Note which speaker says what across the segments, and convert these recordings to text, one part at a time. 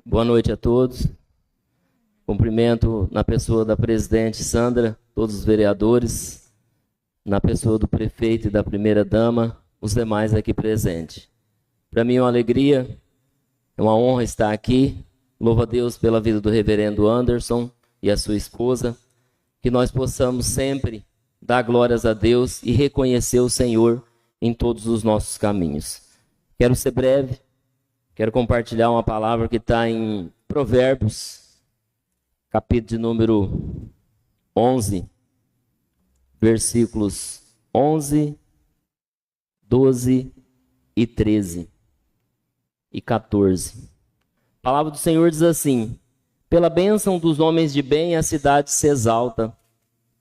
Speaker 1: Boa noite a todos. Cumprimento na pessoa da presidente Sandra, todos os vereadores, na pessoa do prefeito e da primeira-dama, os demais aqui presentes. Para mim é uma alegria, é uma honra estar aqui. Louvo a Deus pela vida do reverendo Anderson e a sua esposa, que nós possamos sempre dar glórias a Deus e reconhecer o Senhor em todos os nossos caminhos. Quero ser breve, quero compartilhar uma palavra que está em Provérbios, capítulo de número 11, versículos 11, 12 e 13 e 14. A palavra do Senhor diz assim: pela bênção dos homens de bem a cidade se exalta,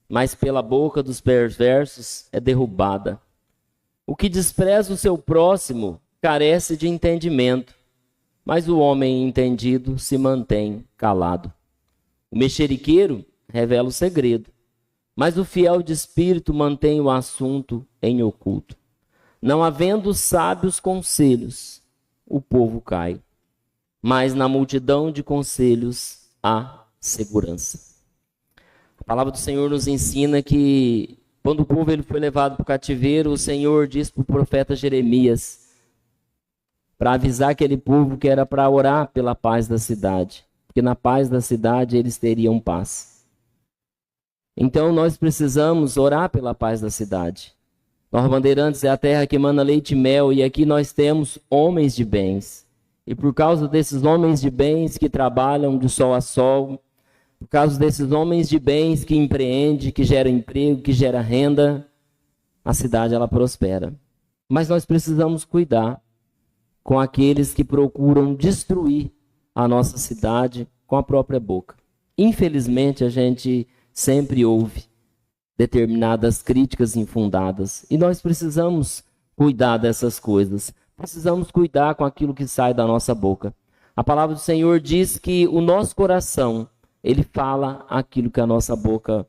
Speaker 1: mas pela boca dos perversos é derrubada. O que despreza o seu próximo carece de entendimento, mas o homem entendido se mantém calado. O mexeriqueiro revela o segredo, mas o fiel de espírito mantém o assunto em oculto. Não havendo sábios conselhos, o povo cai, mas na multidão de conselhos há segurança. A palavra do Senhor nos ensina que quando o povo ele foi levado para o cativeiro, o Senhor disse para o profeta Jeremias para avisar aquele povo que era para orar pela paz da cidade, porque na paz da cidade eles teriam paz. Então nós precisamos orar pela paz da cidade. Nós Bandeirantes é a terra que emana leite e mel, e aqui nós temos homens de bens. E por causa desses homens de bens que trabalham de sol a sol, por causa desses homens de bens que empreendem, que geram emprego, que geram renda, a cidade ela prospera. Mas nós precisamos cuidar com aqueles que procuram destruir a nossa cidade com a própria boca. Infelizmente, a gente sempre ouve determinadas críticas infundadas e nós precisamos cuidar dessas coisas. Precisamos cuidar com aquilo que sai da nossa boca. A palavra do Senhor diz que o nosso coração, ele fala aquilo que a nossa boca,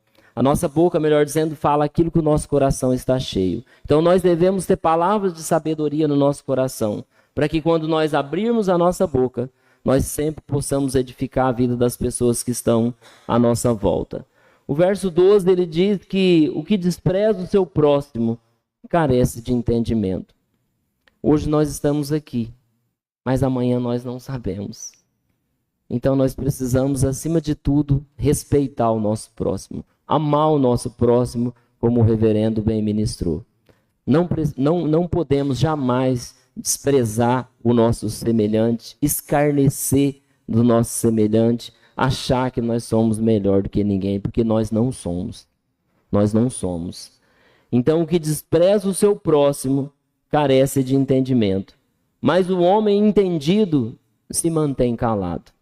Speaker 1: melhor dizendo, fala aquilo que o nosso coração está cheio. Então nós devemos ter palavras de sabedoria no nosso coração, para que quando nós abrirmos a nossa boca, nós sempre possamos edificar a vida das pessoas que estão à nossa volta. O verso 12, ele diz que o que despreza o seu próximo carece de entendimento. Hoje nós estamos aqui, mas amanhã nós não sabemos. Então nós precisamos, acima de tudo, respeitar o nosso próximo, amar o nosso próximo, como o reverendo bem ministrou. Não podemos jamais desprezar o nosso semelhante, escarnecer do nosso semelhante, achar que nós somos melhor do que ninguém, porque nós não somos. Nós não somos. Então, o que despreza o seu próximo carece de entendimento, mas o homem entendido se mantém calado.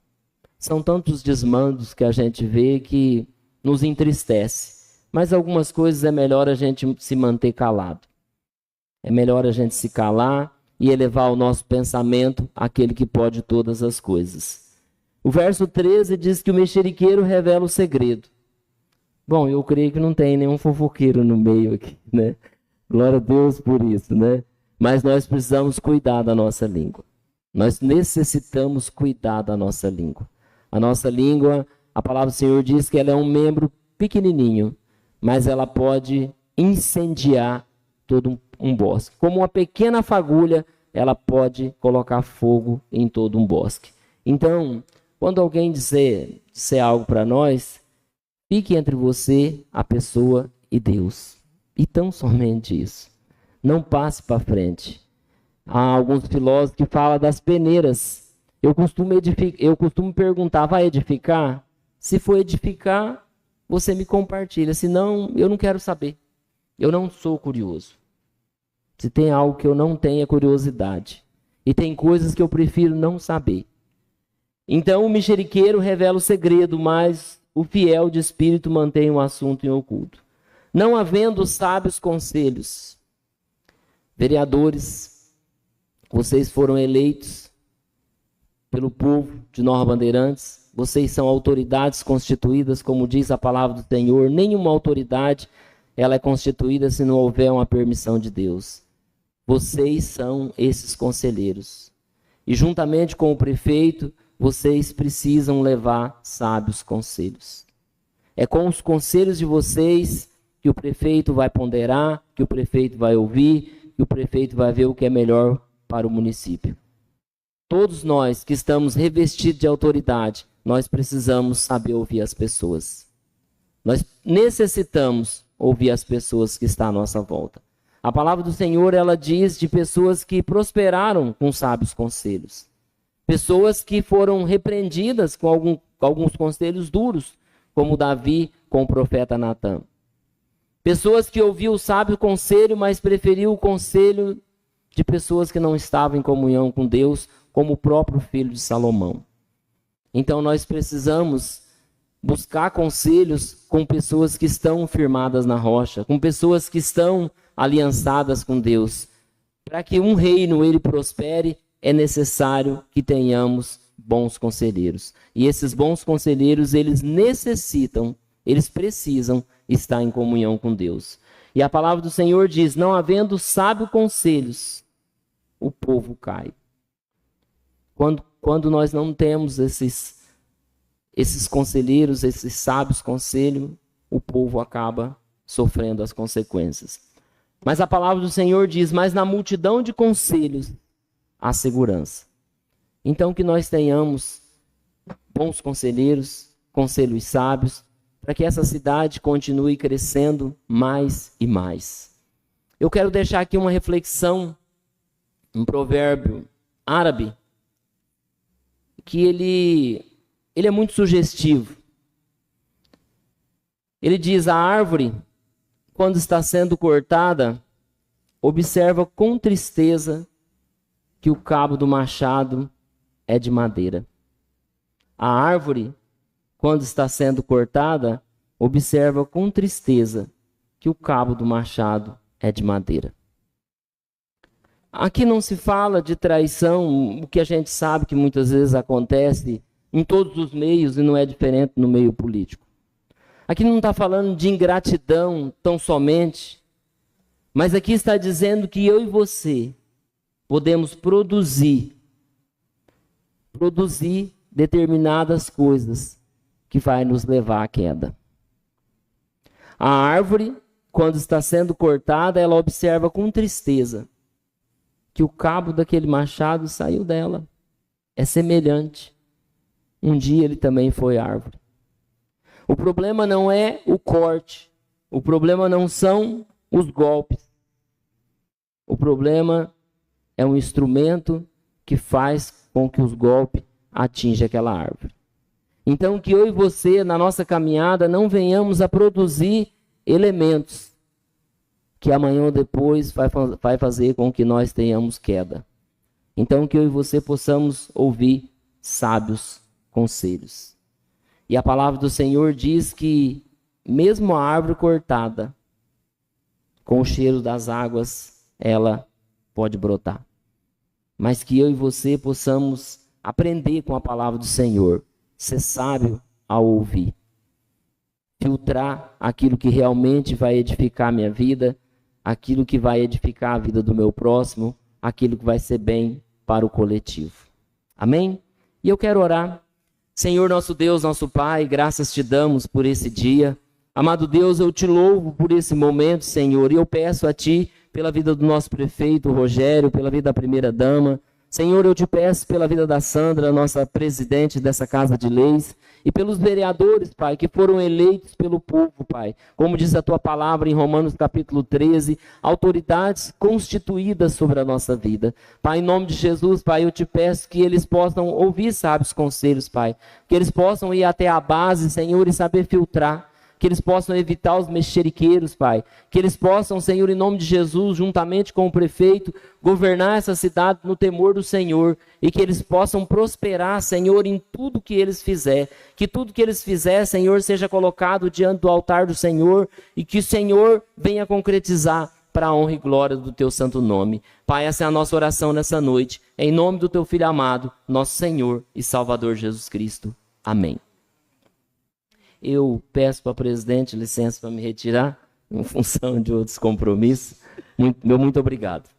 Speaker 1: São tantos desmandos que a gente vê que nos entristece, mas algumas coisas é melhor a gente se manter calado. É melhor a gente se calar e elevar o nosso pensamento àquele que pode todas as coisas. O verso 13 diz que o mexeriqueiro revela o segredo. Bom, eu creio que não tem nenhum fofoqueiro no meio aqui, né? Glória a Deus por isso, né? Mas nós precisamos cuidar da nossa língua. Nós necessitamos cuidar da nossa língua. A nossa língua, a palavra do Senhor diz que ela é um membro pequenininho, mas ela pode incendiar todo um bosque. Como uma pequena fagulha, ela pode colocar fogo em todo um bosque. Então, quando alguém disser algo para nós, fique entre você, a pessoa e Deus. E tão somente isso. Não passe para frente. Há alguns filósofos que falam das peneiras. Eu costumo perguntar, vai edificar? Se for edificar, você me compartilha. Senão, eu não quero saber. Eu não sou curioso. Se tem algo que eu não tenho, é curiosidade. E tem coisas que eu prefiro não saber. Então, o mexeriqueiro revela o segredo, mas o fiel de espírito mantém o assunto em oculto. Não havendo sábios conselhos. Vereadores, vocês foram eleitos pelo povo de Nova Bandeirantes. Vocês são autoridades constituídas, como diz a palavra do Senhor. Nenhuma autoridade ela é constituída se não houver uma permissão de Deus. Vocês são esses conselheiros. E juntamente com o prefeito, vocês precisam levar sábios conselhos. É com os conselhos de vocês que o prefeito vai ponderar, que o prefeito vai ouvir, que o prefeito vai ver o que é melhor para o município. Todos nós que estamos revestidos de autoridade, nós precisamos saber ouvir as pessoas. Nós necessitamos ouvir as pessoas que estão à nossa volta. A palavra do Senhor, ela diz de pessoas que prosperaram com sábios conselhos. Pessoas que foram repreendidas com alguns conselhos duros, como Davi com o profeta Natã. Pessoas que ouviam o sábio conselho, mas preferiu o conselho de pessoas que não estavam em comunhão com Deus, como o próprio filho de Salomão. Então nós precisamos buscar conselhos com pessoas que estão firmadas na rocha, com pessoas que estão aliançadas com Deus. Para que um reino ele prospere, é necessário que tenhamos bons conselheiros. E esses bons conselheiros, eles precisam estar em comunhão com Deus. E a palavra do Senhor diz: não havendo sábio conselhos, o povo cai. Quando nós não temos esses conselheiros, esses sábios conselhos, o povo acaba sofrendo as consequências. Mas a palavra do Senhor diz: mas na multidão de conselhos há segurança. Então que nós tenhamos bons conselheiros, conselhos sábios, para que essa cidade continue crescendo mais e mais. Eu quero deixar aqui uma reflexão, um provérbio árabe, que ele é muito sugestivo. Ele diz: a árvore, quando está sendo cortada, observa com tristeza que o cabo do machado é de madeira. A árvore, quando está sendo cortada, observa com tristeza que o cabo do machado é de madeira. Aqui não se fala de traição, o que a gente sabe que muitas vezes acontece em todos os meios e não é diferente no meio político. Aqui não está falando de ingratidão tão somente, mas aqui está dizendo que eu e você podemos produzir determinadas coisas que vai nos levar à queda. A árvore, quando está sendo cortada, ela observa com tristeza que o cabo daquele machado saiu dela. É semelhante. Um dia ele também foi árvore. O problema não é o corte. O problema não são os golpes. O problema é um instrumento que faz com que os golpes atinjam aquela árvore. Então que eu e você, na nossa caminhada, não venhamos a produzir elementos que amanhã ou depois vai fazer com que nós tenhamos queda. Então que eu e você possamos ouvir sábios conselhos. E a palavra do Senhor diz que mesmo a árvore cortada, com o cheiro das águas, ela pode brotar. Mas que eu e você possamos aprender com a palavra do Senhor, ser sábio ao ouvir, filtrar aquilo que realmente vai edificar a minha vida, aquilo que vai edificar a vida do meu próximo, aquilo que vai ser bem para o coletivo. Amém? E eu quero orar. Senhor, nosso Deus, nosso Pai, graças te damos por esse dia. Amado Deus, eu te louvo por esse momento, Senhor, e eu peço a Ti pela vida do nosso prefeito, Rogério, pela vida da primeira-dama. Senhor, eu te peço pela vida da Sandra, nossa presidente dessa Casa de Leis, e pelos vereadores, Pai, que foram eleitos pelo povo, Pai. Como diz a Tua palavra em Romanos capítulo 13, autoridades constituídas sobre a nossa vida. Pai, em nome de Jesus, Pai, eu te peço que eles possam ouvir sábios conselhos, Pai. Que eles possam ir até a base, Senhor, e saber filtrar. Que eles possam evitar os mexeriqueiros, Pai. Que eles possam, Senhor, em nome de Jesus, juntamente com o prefeito, governar essa cidade no temor do Senhor. E que eles possam prosperar, Senhor, em tudo que eles fizerem. Que tudo que eles fizerem, Senhor, seja colocado diante do altar do Senhor. E que o Senhor venha concretizar para a honra e glória do Teu santo nome. Pai, essa é a nossa oração nessa noite. Em nome do Teu Filho amado, nosso Senhor e Salvador Jesus Cristo. Amém. Eu peço para o presidente licença para me retirar, em função de outros compromissos. Muito obrigado.